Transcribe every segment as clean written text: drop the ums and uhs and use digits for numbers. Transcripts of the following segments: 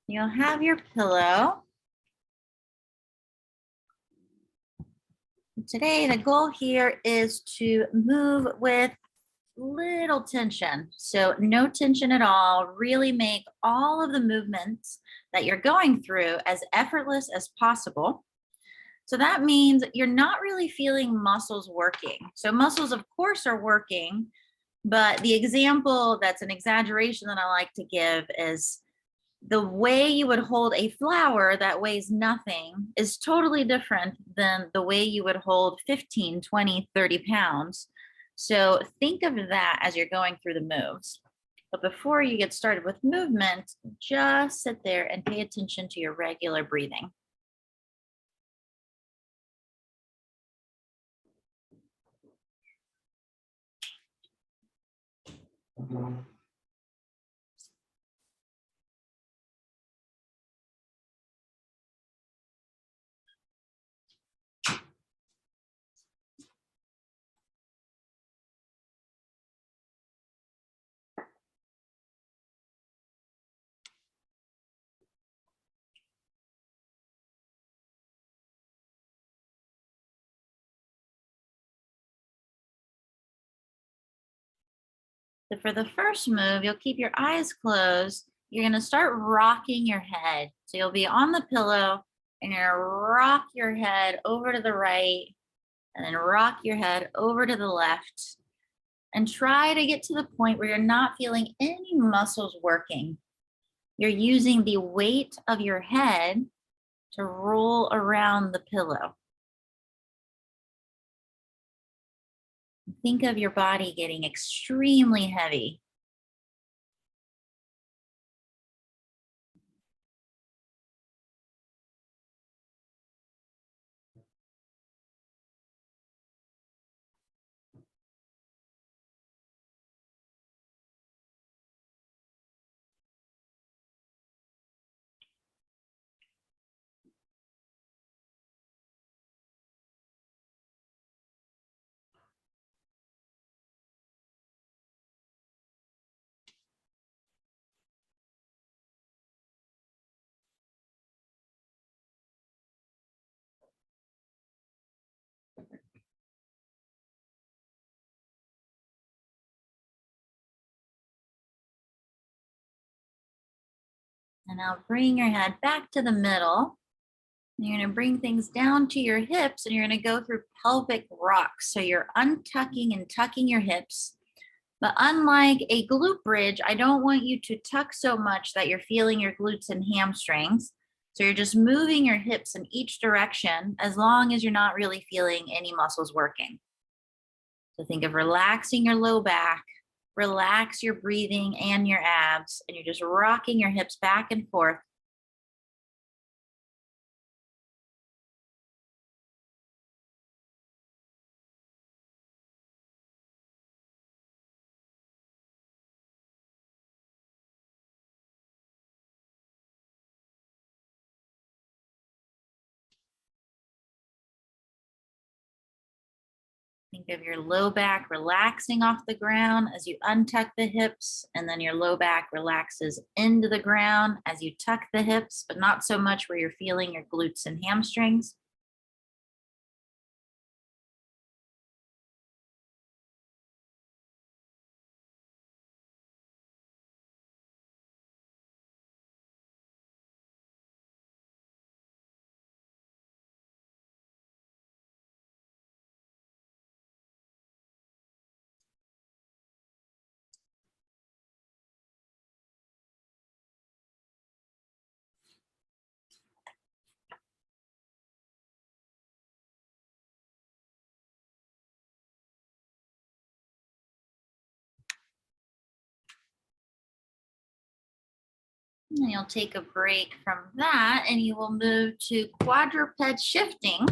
You'll have your pillow. Today, the goal here is to move with little tension. So no tension at all. Really make all of the movements that you're going through as effortless as possible. So that means you're not really feeling muscles working. So muscles, of course, are working, but the example that's an exaggeration that I like to give is the way you would hold a flower that weighs nothing is totally different than the way you would hold 15, 20, 30 pounds. So think of that as you're going through the moves. But before you get started with movement, just sit there and pay attention to your regular breathing. So for the first move, you'll keep your eyes closed. You're going to start rocking your head. So you'll be on the pillow and you're going to rock your head over to the right and then rock your head over to the left. And try to get to the point where you're not feeling any muscles working. You're using the weight of your head to roll around the pillow. Think of your body getting extremely heavy. And now bring your head back to the middle. You're going to bring things down to your hips and you're going to go through pelvic rocks. So you're untucking and tucking your hips. But unlike a glute bridge, I don't want you to tuck so much that you're feeling your glutes and hamstrings. So you're just moving your hips in each direction as long as you're not really feeling any muscles working. So think of relaxing your low back, relax your breathing and your abs, and you're just rocking your hips back and forth. Think of your low back relaxing off the ground as you untuck the hips, and then your low back relaxes into the ground as you tuck the hips, but not so much where you're feeling your glutes and hamstrings. And you'll take a break from that and you will move to quadruped shifting,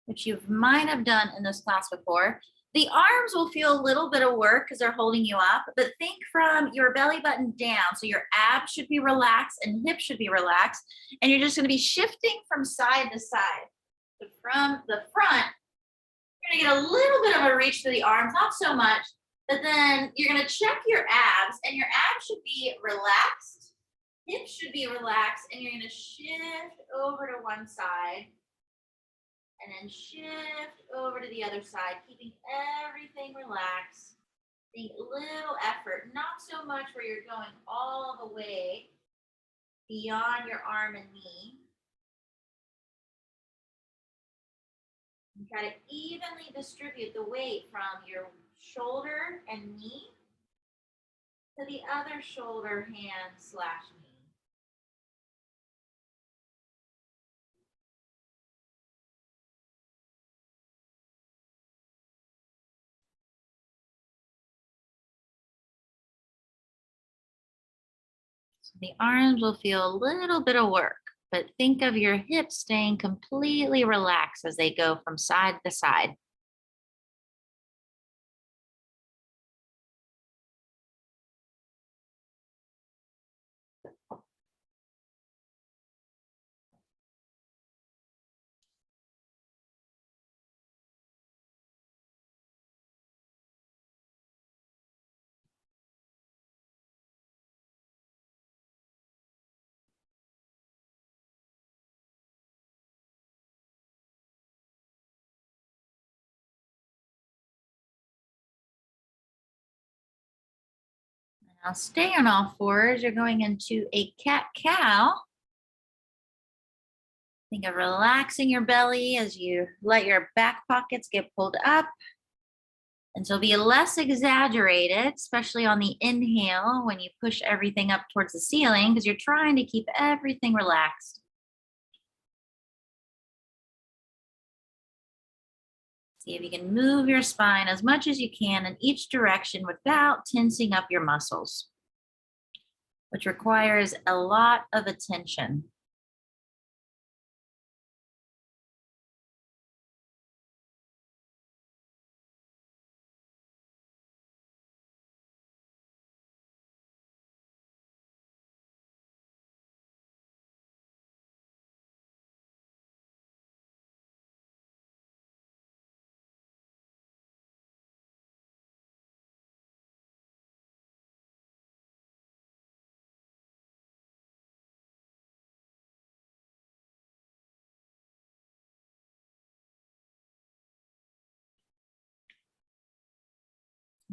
which you might have done in this class before. The arms will feel a little bit of work because they're holding you up, but think from your belly button down. So your abs should be relaxed and hips should be relaxed. And you're just going to be shifting from side to side. So from the front, you're going to get a little bit of a reach to the arms, not so much, but then you're going to check your abs and your abs should be relaxed Hips should be relaxed, and you're going to shift over to one side and then shift over to the other side, keeping everything relaxed. Think little effort, not so much where you're going all the way beyond your arm and knee. And try to evenly distribute the weight from your shoulder and knee to the other shoulder, hand / knee. So the arms will feel a little bit of work, but think of your hips staying completely relaxed as they go from side to side. Now stay on all fours. You're going into a cat-cow. Think of relaxing your belly as you let your back pockets get pulled up. And so be less exaggerated, especially on the inhale when you push everything up towards the ceiling, because you're trying to keep everything relaxed. See if you can move your spine as much as you can in each direction without tensing up your muscles, which requires a lot of attention.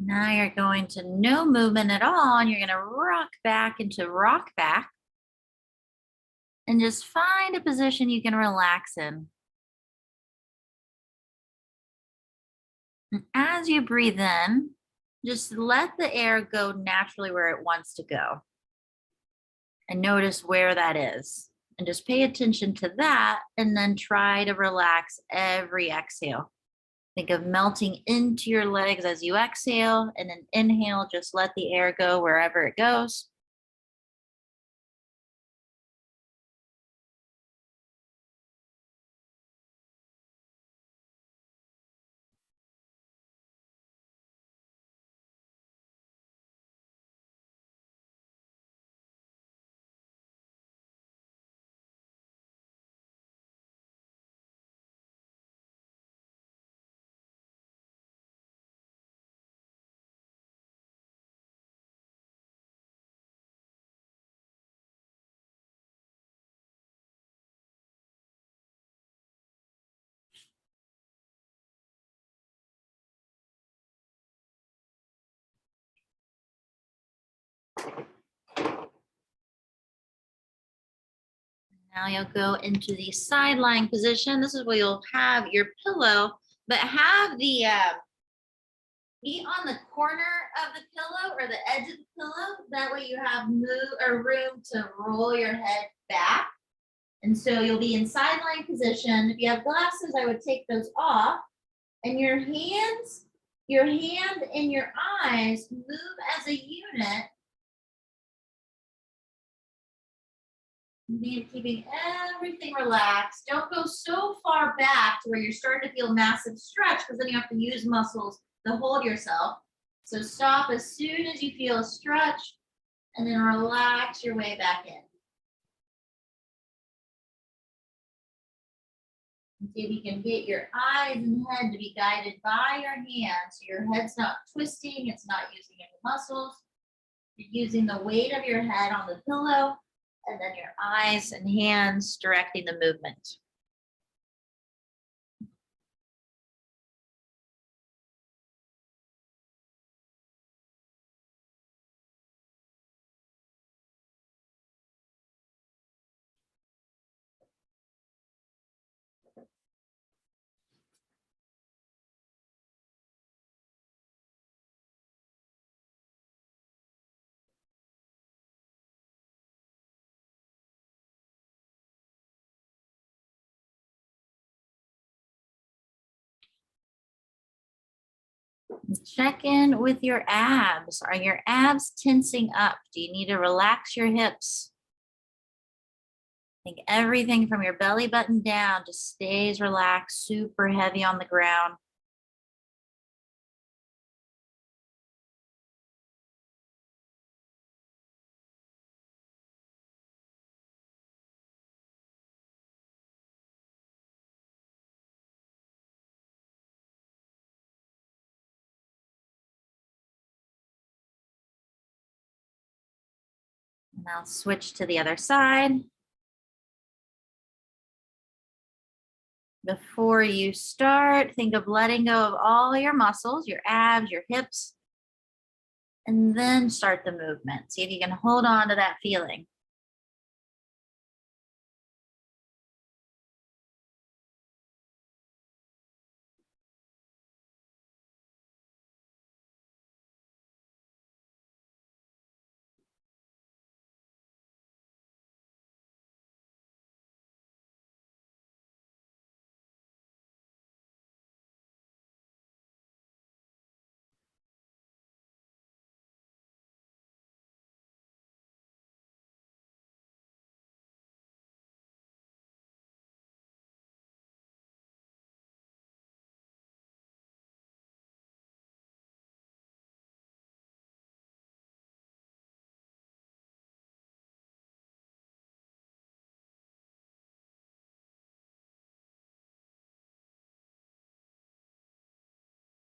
Now you're going to no movement at all, and you're going to rock back into rock back. And just find a position you can relax in. And as you breathe in, just let the air go naturally where it wants to go. And notice where that is. And just pay attention to that, and then try to relax every exhale. Think of melting into your legs as you exhale, and then inhale, just let the air go wherever it goes. Now you'll go into the sideline position. This is where you'll have your pillow, but have the be on the corner of the pillow or the edge of the pillow. That way you have room to roll your head back. And so you'll be in sideline position. If you have glasses, I would take those off. And your hands, your hand and your eyes move as a unit. Keeping everything relaxed. Don't go so far back to where you're starting to feel massive stretch, because then you have to use muscles to hold yourself. So stop as soon as you feel a stretch, and then relax your way back in. And see if you can get your eyes and head to be guided by your hands. So your head's not twisting, it's not using any muscles. You're using the weight of your head on the pillow, And then your eyes and hands directing the movement. Check in with your abs. Are your abs tensing up? Do you need to relax your hips? I think everything from your belly button down just stays relaxed, super heavy on the ground. Now switch to the other side. Before you start, think of letting go of all your muscles, your abs, your hips, and then start the movement. See if you can hold on to that feeling.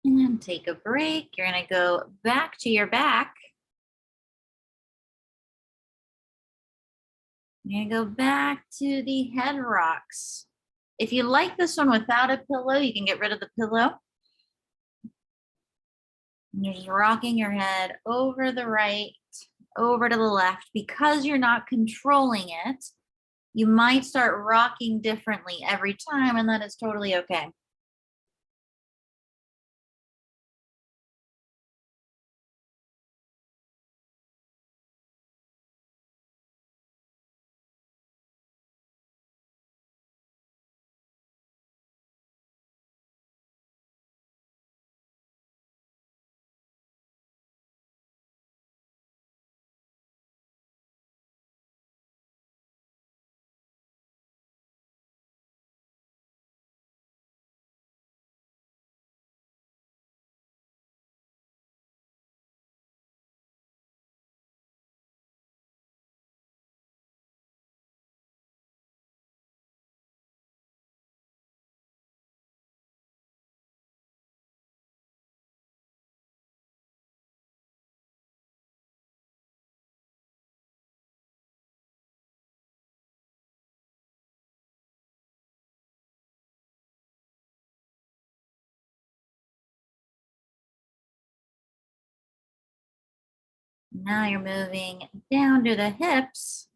And take a break. You're going to go back to your back. You're going to go back to the head rocks. If you like this one without a pillow, you can get rid of the pillow. And you're just rocking your head over the right, over to the left. Because you're not controlling it, you might start rocking differently every time, and that is totally okay. Now you're moving down to the hips.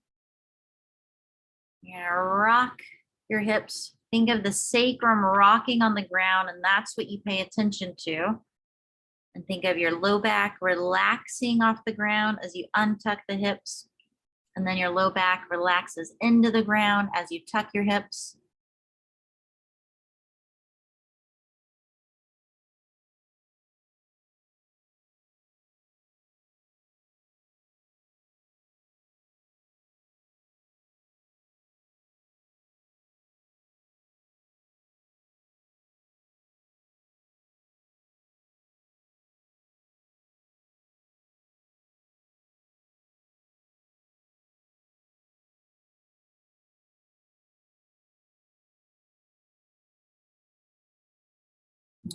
You're gonna rock your hips. Think of the sacrum rocking on the ground, and that's what you pay attention to. And think of your low back relaxing off the ground as you untuck the hips. And then your low back relaxes into the ground as you tuck your hips.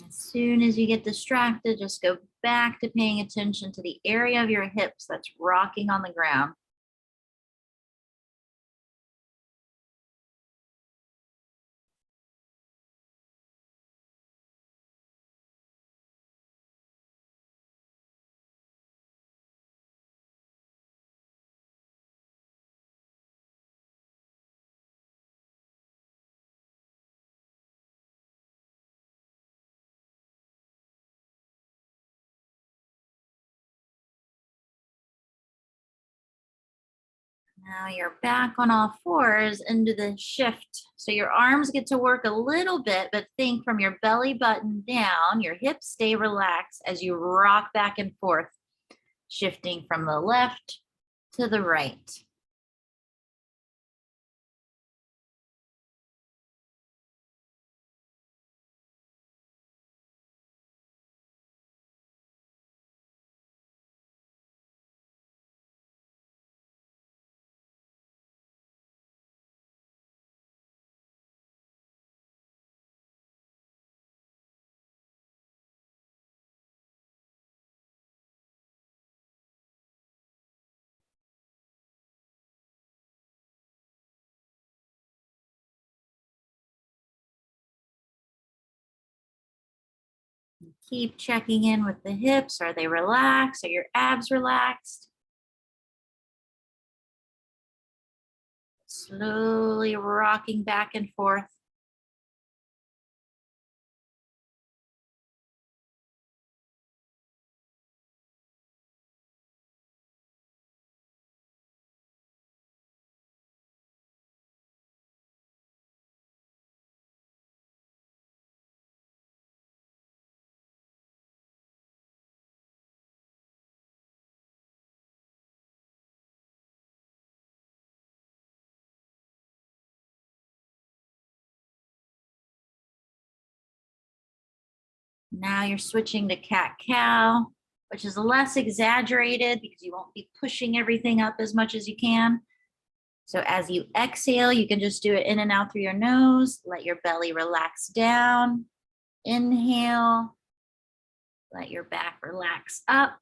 As soon as you get distracted, just go back to paying attention to the area of your hips that's rocking on the ground. Now you're back on all fours into the shift. So your arms get to work a little bit, but think from your belly button down, your hips stay relaxed as you rock back and forth, shifting from the left to the right. Keep checking in with the hips. Are they relaxed? Are your abs relaxed? Slowly rocking back and forth. Now you're switching to cat cow, which is less exaggerated because you won't be pushing everything up as much as you can. So as you exhale, you can just do it in and out through your nose. Let your belly relax down. Inhale. Let your back relax up.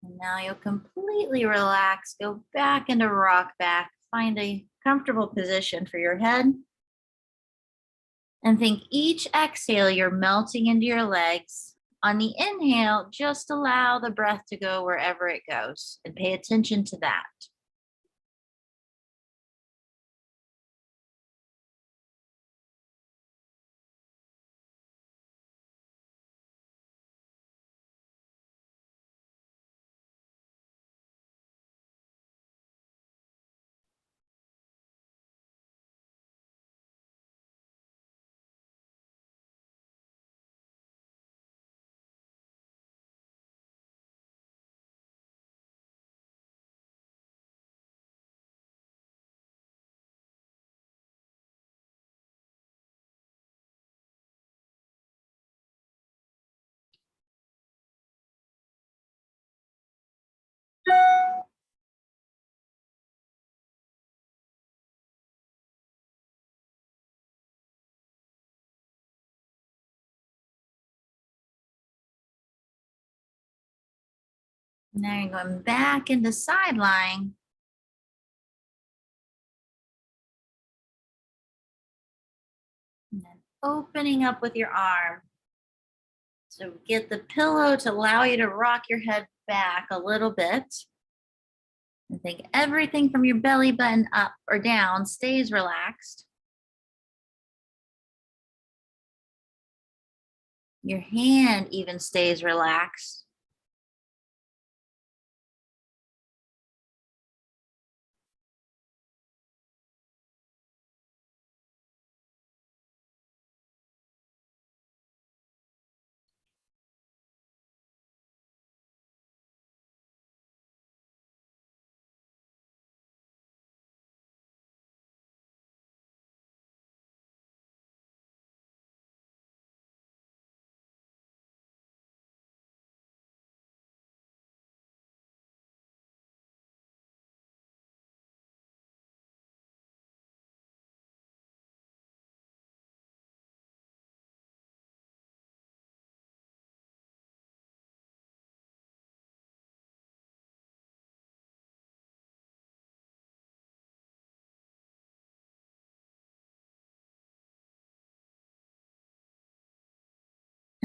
And now you'll completely relax. Go back into rock back. Find a comfortable position for your head. And think each exhale, you're melting into your legs. On the inhale, just allow the breath to go wherever it goes and pay attention to that. Now you're going back into sideline. And then opening up with your arm. So get the pillow to allow you to rock your head back a little bit. And think everything from your belly button up or down stays relaxed. Your hand even stays relaxed.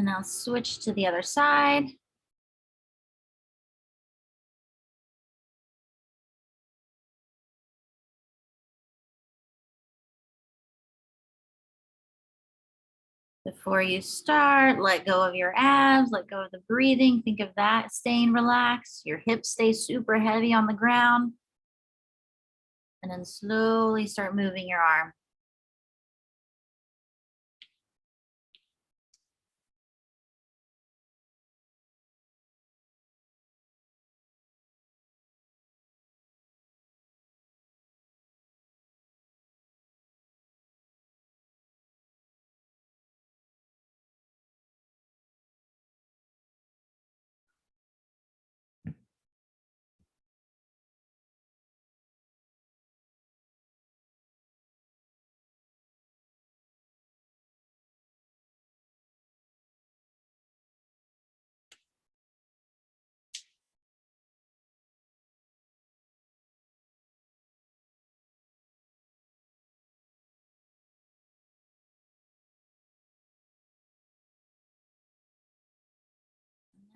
And now switch to the other side. Before you start, let go of your abs, let go of the breathing. Think of that staying relaxed. Your hips stay super heavy on the ground. And then slowly start moving your arm.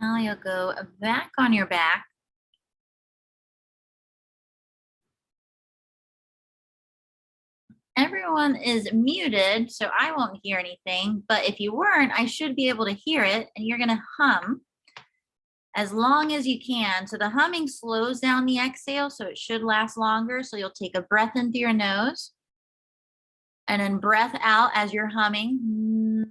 Now you'll go back on your back. Everyone is muted, so I won't hear anything. But if you weren't, I should be able to hear it. And you're going to hum as long as you can. So the humming slows down the exhale, so it should last longer. So you'll take a breath in through your nose and then breath out as you're humming.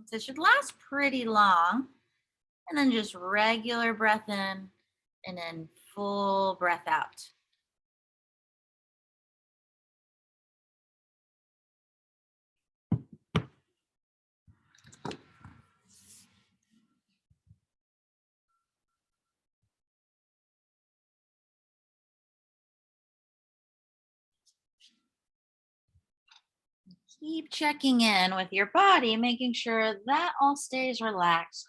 So it should last pretty long. And then just regular breath in and then full breath out. Keep checking in with your body, making sure that all stays relaxed.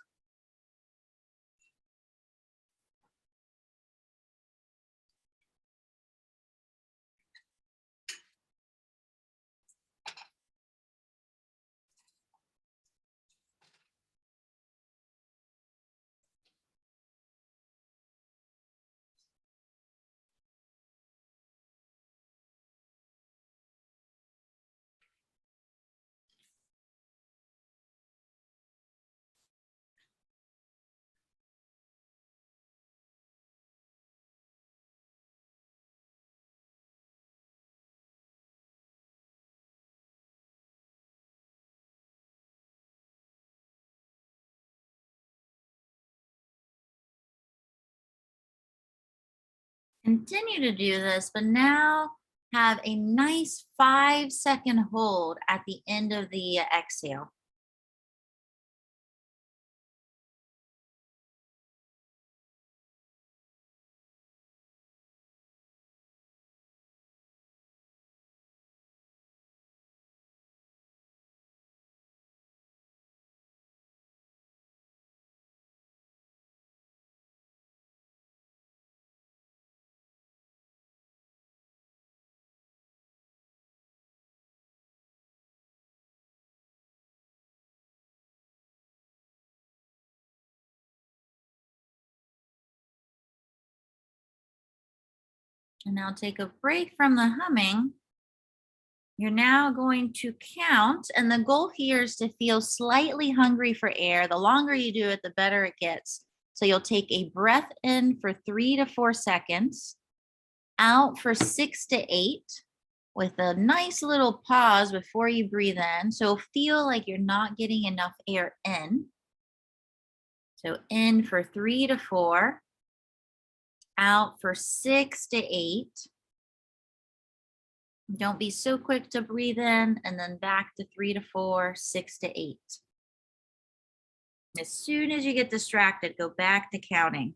Continue to do this, but now have a nice 5-second hold at the end of the exhale. And now take a break from the humming. You're now going to count, and the goal here is to feel slightly hungry for air. The longer you do it, the better it gets. So you'll take a breath in for 3 to 4 seconds, out for 6 to 8, with a nice little pause before you breathe in. So feel like you're not getting enough air in. So in for 3 to 4, out for 6 to 8. Don't be so quick to breathe in, and then back to 3 to 4, 6 to 8. As soon as you get distracted, go back to counting.